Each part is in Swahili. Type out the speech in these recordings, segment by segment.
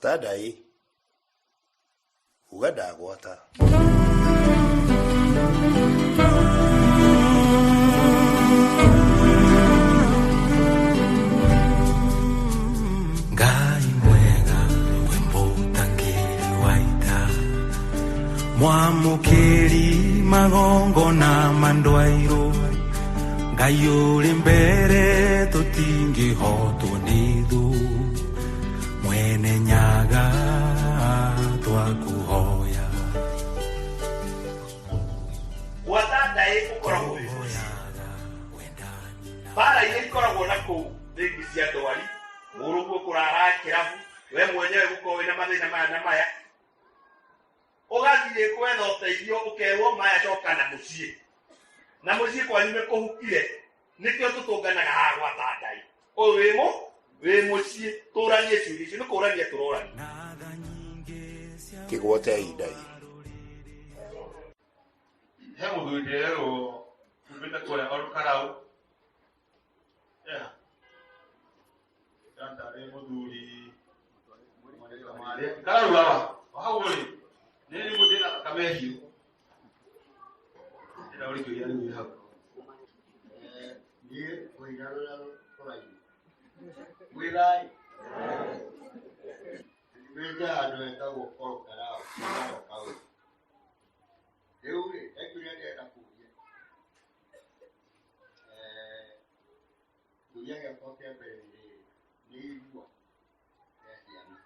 Watadai ugadagwata Ngai mwega wembutangiri waita mwamukiri magongo na mandwairo Ngai uri mbere tutingihotwo ni thu mwene nyaga twakuhoya Watadai ukoragwo bara ile ikoragwo na kuu thĩinĩ cia ndwari mũrũguo kũrara kĩrabu we mwenyewe gũkorwo wĩna mathĩna maya na maya ũgathiĩ gwetha ũteithio ũkerwo maya coka na mũciĩ kwanyu nĩ kũhukire nĩkĩo tũtũnganaga haha gwa Tandai ũyũ wĩ mũciĩ tũranie ciũria icio nĩ kũrania tũrorania kĩgwote idai he mũthuri rero kumĩte kũrĩa Olkarau Tandai mũthuri Karau baba hau ũrĩ nĩ mũthĩna kamehio ĩra ũrĩ kĩũria rĩu hau niĩ kũigarũra kũraihu wĩrai wĩte handũ hetagwo Olkarau rĩu rĩ ekĩrĩa ndĩrenda kũria kũria gĩakwa kĩa mbere nĩ irua rĩa ciana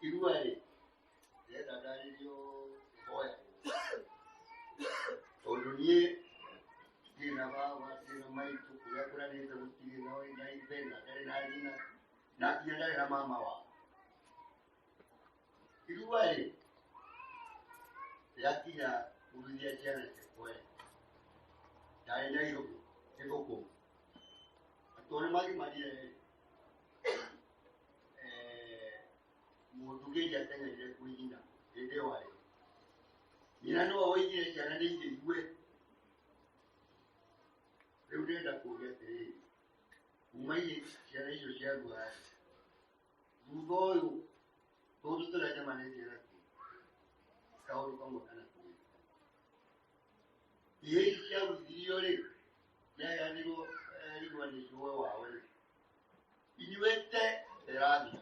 irua rĩ ndĩrenda ndarĩrio ihoya tondũ niĩ na baba na maitũ kũrĩa kũranĩte gũtirĩ na ithe na ndarĩ na nyina na nginya ndarĩ na mama wao irua rĩ rĩakinya kũruithia ciana ciakwa ndarĩ Nairobi gĩthũkũma atĩ nĩ magimarire mũndũ gĩja ateng'erire kwĩ nyina hĩndĩ ĩyo arĩ nyina nĩwe woigire ciana nĩ ingĩigue rĩu ndĩrenda kũria atĩrĩrĩ kuma ciana icio ciarua thutha ũyũ tũndũ tũranyamanĩtie nakuo kaũndũ kamwe kana twĩrĩ ihĩ ici ciaruthirio rĩ ciaheanirwo irua nĩ cũe wao rĩ inyuĩte ndĩrathia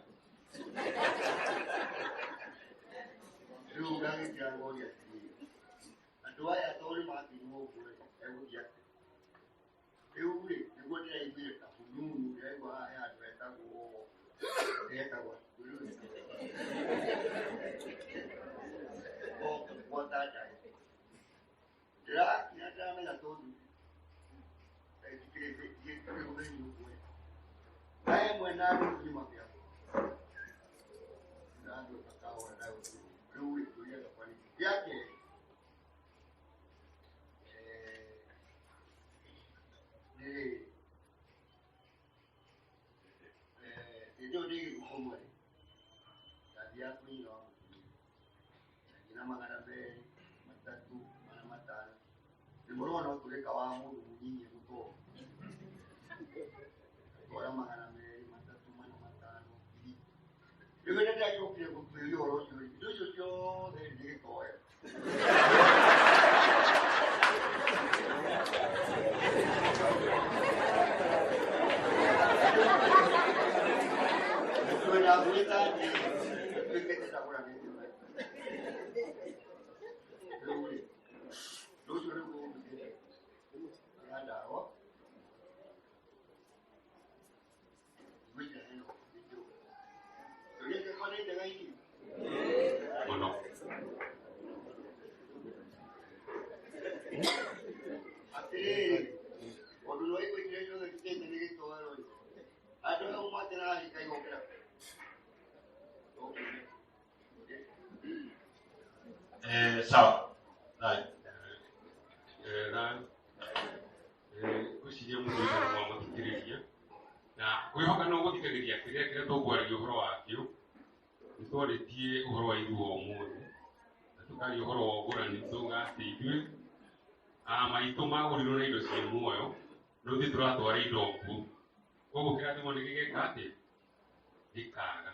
rĩu ngagĩkĩra ngoria atĩrĩrĩ andũ aya tondũ nĩmatirwo ũguo egũthiĩ atĩ rĩu rĩ nĩguo ndĩraiguire kabununu ndĩraigua haha he handũ hetagwo gwa Tandai ndĩrakinya ndĩramenya tondũ gĩkĩrĩ ũtheri ũguo aya mwena gĩthima gĩakwa ndĩrathiĩ kahora ndagũthiĩ rĩu rĩ kĩũria gĩakwa nĩ gĩa kerĩ ndio ndigi gukomwe ya kunywa na magana mbere matatu mana matano nimurona utureka wa mundu munyinyi guko ora magana mbere matatu mana matano rĩu nĩ ndĩracokire gũtuĩria ũhoro ũcio indo icio ciothe ndĩgĩkoya sawa kusiria mũndũ wa mũthikĩrĩria na kwĩhoka no gũthikagĩria kĩrĩa tũkwaragia ũhoro wakĩo nĩ twarĩtie ũhoro wa ithuo ũmũthĩ na tũkaria ũhoro wa ũgũrani tũga atĩ ithuĩ maitũ magũrirwo na indo cia muoyo no ithuĩ tũratwara indo kuo koguo kĩrathimo nĩ gĩgeka atĩ ikaga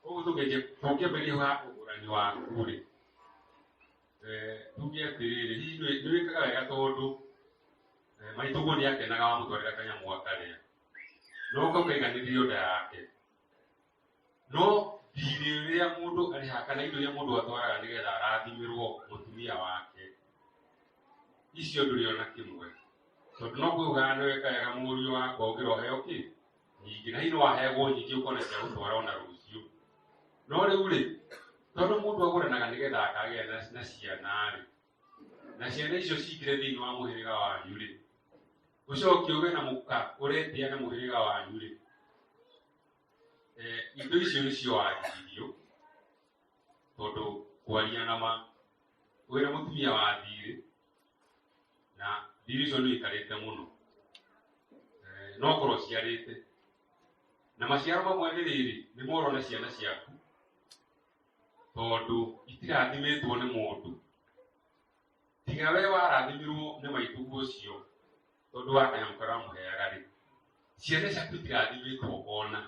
koguo tũngĩambĩrĩria ha ũgũrani waku rĩ tuge atĩrĩrĩ hihi nĩ wĩkaga wega tondũ maitũguo nĩ akenaga wamũtwarĩra kanyamũ akarĩa no ũkaiganĩria nda yake no thirĩ ũrĩa mũndũ arĩhaga kana indo iria mũndũ atwaraga nĩgetha arathimĩrwo mũtumia wake icio ndũrĩona kĩmwe tondũ no kuuga nĩ weka wega mũriũ wakwa ũngĩroheo kĩ nyingĩ na hihi no waheagwo nyingĩ ũkona cia gũtwara ona rũciũ no rĩu rĩ tondũ mũndũ agũranaga nĩgetha akagĩa na ciana rĩ na ciana icio cingĩre thĩinĩ wa mũhĩrĩga wanyu rĩ ũcoke ũgĩe na mũka ũretĩa na mũhĩrĩga wanyu rĩ indo icio nĩcio wagĩrio tondũ kwaria na ma wĩra mũtumia wa thirĩ na thirĩ icio nĩ ikarĩte mũno no korwo ciarĩte na maciaro mamwe nĩ rĩrĩ nĩ morona ciana ciaku tondũ itirathimĩtwo nĩ mũndũ tiga we warathimirwo nĩ maitũguo ũcio tondũ wa kanyamũ karĩa wamũheaga rĩ ciana ciaku itirathimĩtwo ona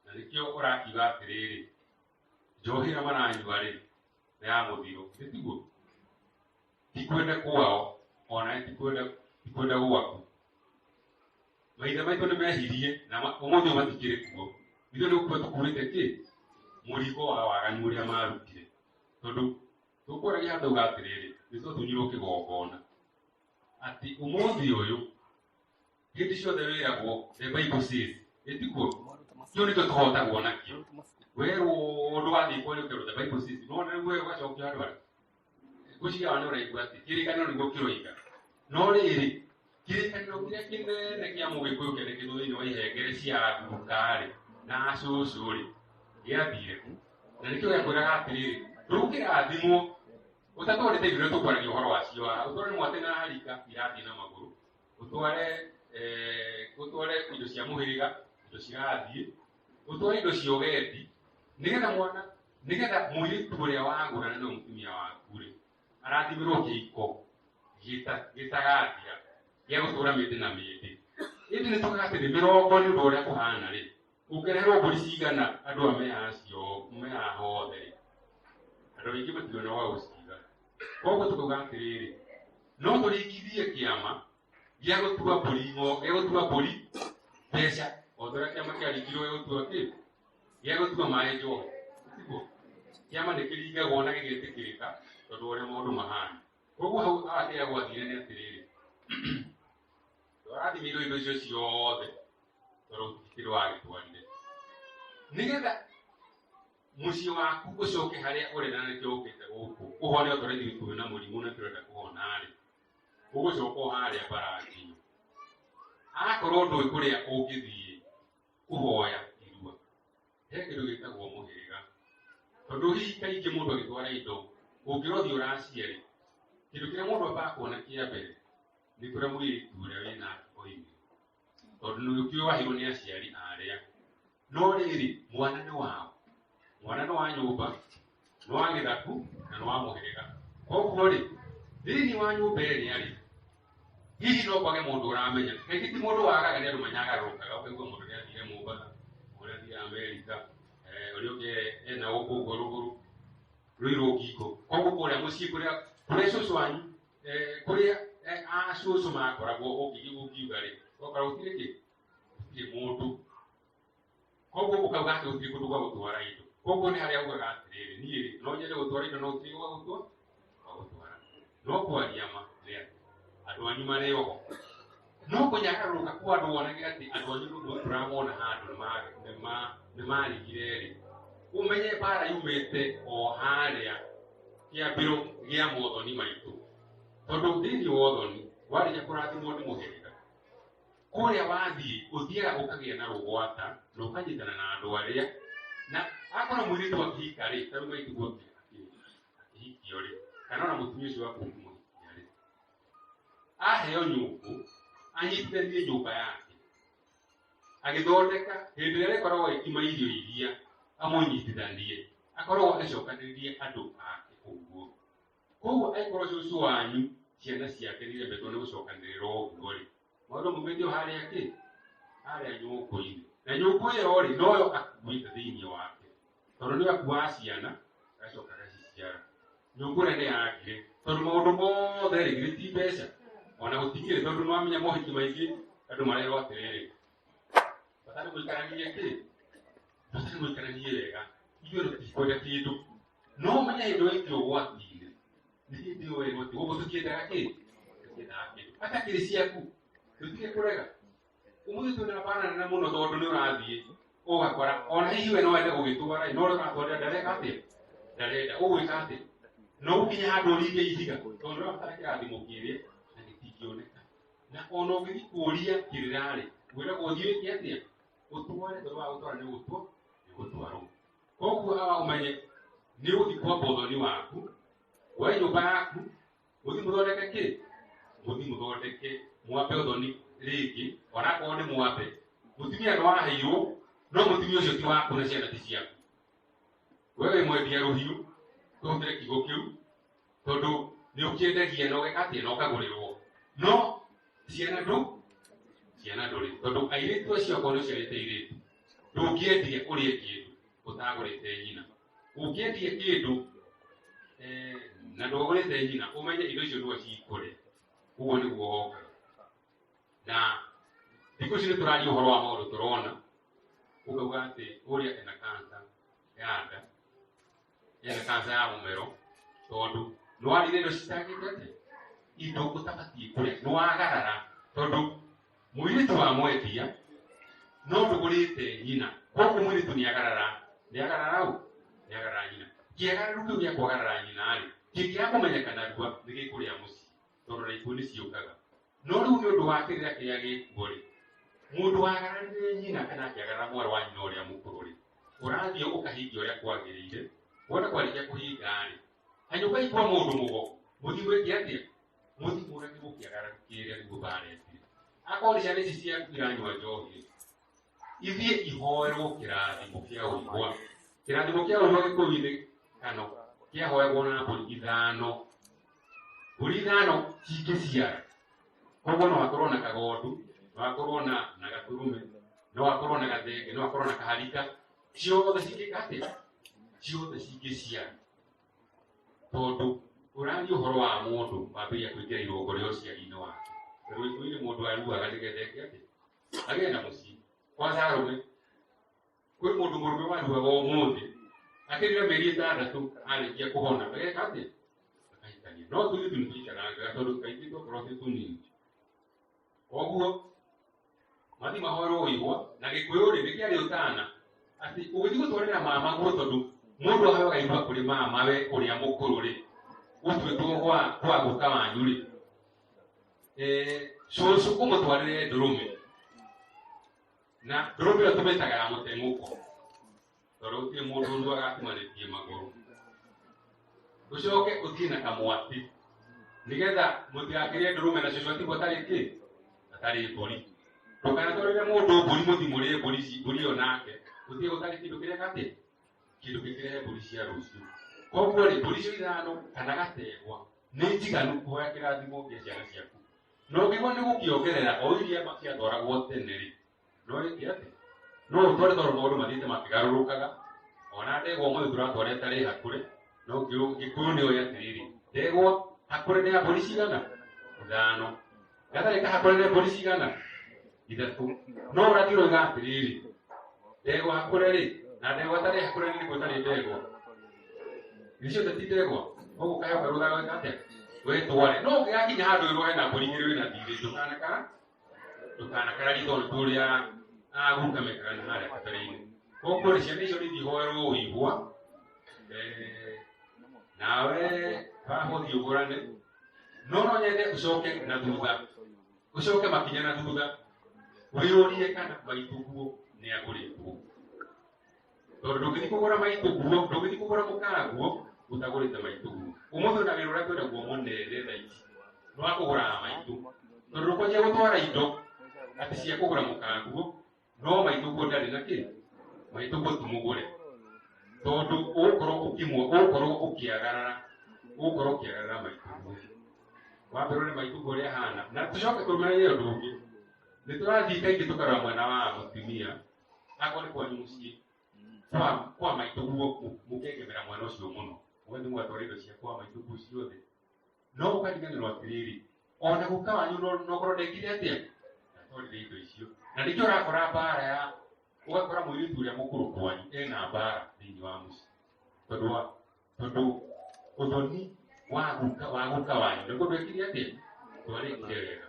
na nĩkĩo ũrakiuga atĩrĩrĩ njohĩra maranyua rĩ nĩ ya mũthiro nĩ tiguo tikwenda kwao ona tikwenda gwaku maithe maitũ nĩ mehirie na ũmũthĩ matikĩrĩ kuo ithuĩ nĩ gũkua tũkuĩte kĩ mũrigo wa waganu ũrĩa marutire tondũ tũkũragia handũ uga atĩrĩrĩ nĩ tũtunyirwo kĩgongona atĩ ũmũthĩ ũyũ hĩndĩ ciothe wĩragwo the Bible says ĩtikuo kĩo nĩkĩo tũhotagwo nakĩo werwo ũndũ wathiĩ kwanyu ũkerwo the Bible says no rĩu we ũgacokio handũ harĩa ngũciria wa nĩ ũraigua atĩ kĩrĩkanĩro nĩguo kĩroiga no rĩrĩ kĩrĩkanĩro kĩrĩa kĩnene kĩa mũgĩkũyũ kĩandĩkĩtwo thĩinĩ wa ihengere cia nduka-rĩ na cũcũ-rĩ gĩathire na nĩkĩo gĩakwĩraga atĩrĩrĩ rĩu kĩrathimwo ũtatwarĩte indo iria tũkwaragia ũhoro wacio ũtware mwate na harika irathiĩ na magũrũ ũtware indo cia mũhĩrĩga indo cirathiĩ ũtware indo cia ũgendi nĩgetha mũirĩtu ũrĩa wagũrana na mũtumia waku-rĩ arathimĩrwo kĩhiko gĩtagathira gĩa gũtũra mĩndĩ na mĩndĩ ĩndĩ nĩ tũkaga atĩ nĩ mĩrongo nĩ ũndũ ũrĩa kũhana-rĩ ũngĩreherwo mbũri cigana andũ a mehaha hothe-rĩ andũ aingĩ mationa wa gũciga koguo tũkauga atĩrĩrĩ no tũringithie kĩama gĩa gũtua mbũri mbeca o ta ũrĩa kĩama kĩaringirwo gĩa gũtua maĩ njohi tiguo kĩama nĩ kĩringagwo na gĩgetĩkĩrĩka tondũ ũrĩa maũndũ mahana koguo hau kĩrĩa gwathire nĩ atĩrĩrĩ tũrathimĩirwo indo icio ciothe tondũ tũtikĩrĩ wagĩtwarire nĩgetha mũciĩ waku ũcoke harĩa ũrĩ na nĩkĩo ũkĩte gũkũ ũhone o tũrĩa ithuĩ twĩ na mũrimũ na tũrenda kũhona-rĩ ũgũcoka o harĩa Baranginyo akorwo ndũĩ kũrĩa ũngĩthiĩ kũhoya irua he kĩndũ gĩtagwo mũhĩrĩga tondũ hihi kaingĩ mũndũ agĩtwara indo ũngĩrothiĩ ũraciarĩ kĩndũ kĩrĩa mũndũ ambaga kuona kĩa mbere nĩ kũrĩa mũirĩtu ũrĩa wĩna oimĩ tondũ nĩũkĩohirwo nĩ aciari arĩa no rĩrĩ mwana nĩ wao mwana nĩ wa nyũmba nĩ wa gĩthaku na nĩ wa mũhĩrĩga koguo-rĩ thĩinĩ wa nyũmba ĩrĩa-rĩ hihi no kwage mũndũ ũramenya kaingĩ ti mũndũ wagaga nĩ andũ manyagarũrũkaga ũkaigua mũndũ nĩ athire Mombatha ũrĩa athire Amerika ũrĩa ũngĩ ena gũkũ ũguo rũgũrũ rũirwo ngingo koguo kũrĩa mũciĩ kũrĩa cũcũ wanyu kũrĩa cũcũ makoragwo ũngiuga-rĩ ũgakora gũtirĩ mũndũ koguo ũkauga atĩ gũtirĩ kũndũ gwa gũtwara indo koguo nĩ harĩa ugaga atĩrĩrĩ niĩ no nyende gũtwara indo no gũtirĩ gwa gũtwara no kwaria ma nĩ atĩ andũ anyu marĩ oho no kũnyagarũrũka kwa andũ wonage atĩ andũ anyu nĩ tũramona handũ nĩ marigire-rĩ ũmenye mbara yumĩte o harĩa kĩambĩro gĩa mothoni maitũ tondũ thĩinĩ wa ũthoni warĩkia kũrathimwo nĩ mũhĩrĩga kũrĩa wathiĩ ũthiaga ũkagĩa na rũgwata na ũkanyitana na andũ arĩa na akorwo mũirĩtu akĩhika-rĩ tarĩu maitũguo akĩhikio-rĩ kana ona mũtumia ũcio waku ũkĩmũhikia-rĩ aheo nyũngũ anyitithanie nyũmba yake agĩthondeka hĩndĩ ĩrĩa ĩkoragwo ĩkima irio iria amũnyitithanie akoragwo agĩcokanĩrĩria andũ ake ũguo koguo angĩkorwo cũcũ wanyu ciana ciake nĩirembetwo nĩ gũcokanĩrĩra ũguo-rĩ maũndũ maumĩte o harĩa harĩa nyũngũ-inĩ na nyũngũ ĩyo rĩ noyo akuĩte thĩinĩ wake tondũ nĩ akuaga ciana agacoka agaciciara. Nyũngũ ĩrĩa nĩ yakire tondũ maũndũ mothe rĩ ti mbeca ona gũtigire tondũ nĩ wamenya mohiki maingĩ andũ marerwo atĩrĩrĩ batarĩ gũikarania kĩ batarĩ gũikarania wega ithuĩ tũtikwenda kĩndũ no menya hĩndĩ ĩngĩ ũgwati-inĩ nĩ hĩndĩ ĩyo wĩrwo atĩ ũguo tũtiendaga kĩ tũtiendaga kĩndũ atakĩrĩ ciaku tũtige kũrega. Ũmũthĩ twĩna mbara nene mũno tondũ nĩ ũrathiĩ ũgakora ona hihi we no wende gũgĩtwara no ũrĩa ũratwarĩra ndareka atĩa ndarenda ũgwĩka atĩa no gũkinya handũ ũringe ihiga tondũ nĩ wabatara kĩrathimo kĩrĩa na gĩtingĩoneka na ona ũgĩthiĩ kũũria kĩrĩra rĩ wĩragwo ũthiĩ wĩke atĩa ũtware tondũ wa gũtwara nĩ gũtwarwo. Koguo hawa ũmenye nĩ ũgũthiĩ kwamba ũthoni waku woe nyũmba yaku mũthiĩ mũthondeke kĩ mũthiĩ mũthondeke mwambe ũthoni rĩngĩ onakorwo nĩ mwambe mũtumia nĩ waheirwo no mũtumia ũcio ti waku na ciana ti ciaku. We wĩ mwendia rũhiũ tũhũthĩre kiugo kĩu tondũ nĩ ũkĩendagia na ũgeka atĩa na ũkagũrĩrwo no ciana ndũrĩ tondũ airĩtu acio okorwo nĩ ũciarĩte airĩtu ndũngĩendia ũrĩe kĩndũ ũtagũrĩte nyina. Ũngĩendia kĩndũ na ndũgũrĩte nyina ũmenye indo icio no cikũre. Ũguo nĩguo hokaga na thikũ ici nĩ tũraria ũhoro wa maũndũ tũrona ũkauga atĩ ũrĩa ena kansa ya nda ena kansa ya mũmero tondũ nĩ warire indo citagĩte atĩ indo ũtabatiĩ kũrĩa nĩ wagarara tondũ mũirĩtu wa mwendia no ndũgũrĩte nyina koguo mũirĩtu nĩ agarara nyina. Kĩagararo kĩu gĩa kwagarara nyina rĩ kĩngĩaga kũmenyeka narua nĩ gĩkũrĩa mũciĩ tondũ na ikuũ nĩ ciũkaga no rĩu nĩ ũndũ wa kĩrĩa kĩrĩa gĩkuo rĩ mũndũ wagararire nyina kana akĩagarara mwarĩ wa nyina ũrĩa mũkũrũ rĩ ũrathiĩ ũkahingia ũrĩa kwagĩrĩire wona kwarĩkia kũhinga rĩ hanyũmba ikwa mũndũ mũgo mũthiĩ mwĩke atĩa mũthiĩ mũrage gũkĩagarara kĩrĩa nĩguo baretire. Akorwo ciana ici ciaku iranyua njohi ithiĩ ihoerwo kĩrathimo kĩa ũigwa. Kĩrathimo kĩa ũigwa gĩkũyũ-inĩ kano kĩahoerwo na mbũri ithano cingĩciara. Koguo no hakorwo na kagondu no hakorwo na gaturume no hakorwo na gathenge no hakorwo na kaharika ciothe cingĩka atĩa ciothe cingĩciara tondũ ũrathi ũhoro wa mũndũ wambĩrĩria kũingĩra irũngo rĩa ũciari-inĩ wake. Tondũ gĩkũyũ-inĩ mũndũ aruaga nĩgetha eke atĩa agĩe na mũciĩ. Kwanza arũme kwĩ mũndũ mũrũme waruaga ũmũthĩ akĩrĩra mĩeri 6 arĩkia kũhona ageka atĩa akahikania. No tũirĩtu nĩ tũikaraga tondũ kaingĩ twakorwo twĩ tũnini. Koguo mathi mahoerwo ũigwa na gĩkũyũ rĩ nĩ kĩarĩ ũtana atĩ ũgĩthiĩ gũtwarĩra mama guo tondũ mũndũ ahoyaga igua kũrĩ mama we ũrĩa mũkũrũ rĩ ũtuĩtwo kwa gũka wanyu rĩ cũcũ ũmũtwarĩre ndũrũme na ndũrũme ĩyo tũmĩtaga ya mũteng'ũko tondũ gũtirĩ mũndũ ũruaga atimanĩtie magũrũ. Ũcoke ũthiĩ na kamwatĩ nĩgetha mũtigakĩrĩe ndũrũme na cũcũ atigwo atarĩ kĩ atarĩ mbũri. Ndũkanatwarĩre mũndũ mbũri mũthiĩ mũrĩe mbũri ĩyo nake gũtirĩ gũtarĩ kĩndũ kĩrĩa atĩa kĩndũ kĩngĩrehe mbũri cia rũciũ. Koguo rĩ mbũri icio ithano kana gategwa nĩ njiganu kuoya kĩrathimo gĩa ciana ciaku. No ũngĩgua nĩ gũkĩongerera o iria ciatwaragwo tene rĩ no wĩke atĩa no ũtware tondũ maũndũ mathiĩte makĩgarũrũkaga. Ona ndegwa ũmũthĩ tũratwara ĩtarĩ hakũre no gĩkũyũ nĩ oĩ atĩrĩrĩ ndegwa hakũre nĩ ya mbũri cigana 5 gatarĩ kahakũre nĩ mbũri cigana 3 no ũrathiĩ ũroiga atĩrĩrĩ ndegwa hakũre rĩ na ndegwa tarĩ hakũre nĩ gũtarĩ ndegwa icio ti ndegwa koguo kahe ũkarũthaga wĩka atĩa wĩtware. No ũngĩgakinya handũ ĩrwo hena mbũri igĩrĩ wĩna thirĩ ndũkanakararie tondũ tũrĩa aguka mekaga na harĩa kabere-inĩ. Koguo rĩ ciana icio nĩ ithiĩ ũigwa nawe wahũthi ũgũrane no nyende ũcoke na thutha ũcoke makinya na thutha wĩyũrie kana maitũ guo nĩ agũrĩtwo tondũ ndũngĩthiĩ kũgũra maitũ guo ndũngĩthiĩ kũgũra mũkara guo ũtagũrĩte maitũ guo. Ũmũthĩ na wĩra ũrĩa twĩnaguo mũnene thaa ici nĩ wa kũgũra maitũ tondũ ndũkwanjia gũtwara indo atĩ cia kũgũra mũkara guo no maitũ guo ndarĩ na kĩ maitũ guo tumũgũre tondũ ũgũkorwo ũkĩagarara maitũ guo. Wambere ũrore maitũ guo ũrĩa hana na tũcoke tũmenye ũndũ ũngĩ nĩ tũrathiĩ kaingĩ tũkarora mwena wa mũtumia akore kwa nyusi kwa maituguo mukegemera mwana ucio muno wendi mwatorido cia kwa maituguo ciothe no ukadiganirwo atiriri ona gukawanyu no korodekire atia atorire indo icio na ndikyo rakora bara ya ugakora mwiritu uria mukuru kwanyu ena bara thini wa muci tondu uthoni waguka wanyu niguo ndwekire atia twarikire wega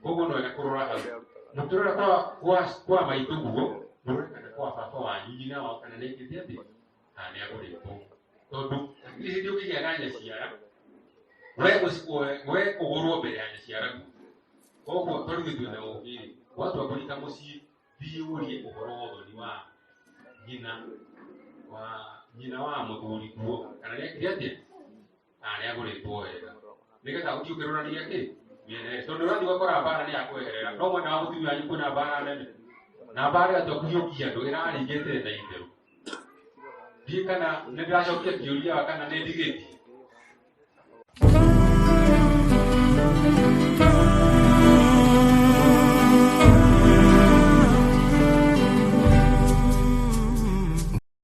koguo no wega kurora hau muturora kwa maituguo nureka kwa baba wanyu nyina wao kana nekite atia nĩ agũrĩtwo tondu hĩndĩ ũkĩgĩa na nyaciara we kũgũrwo mbere ya nyaciara koguo tondũ twĩna ũgĩ watua kũrika mũciĩ thiĩ ũrie ũhoro wa ũthoni wa nyina wa mũthuri kuo kana nĩekire atĩa nĩ agũrĩtwo wega nĩgetha ũthiĩ ũkĩrũrania kĩ mĩena tondũ ũrathiĩ ũgakora mbara nĩ yakweherera no mwena wa mũtumia wanyu kwĩna mbara nene na mbara ĩyo kũhiũkia andũ ĩrarĩngĩte tha itherũ ndiĩ kana nĩ ndĩracokia kĩũria kana nĩ ndigĩtie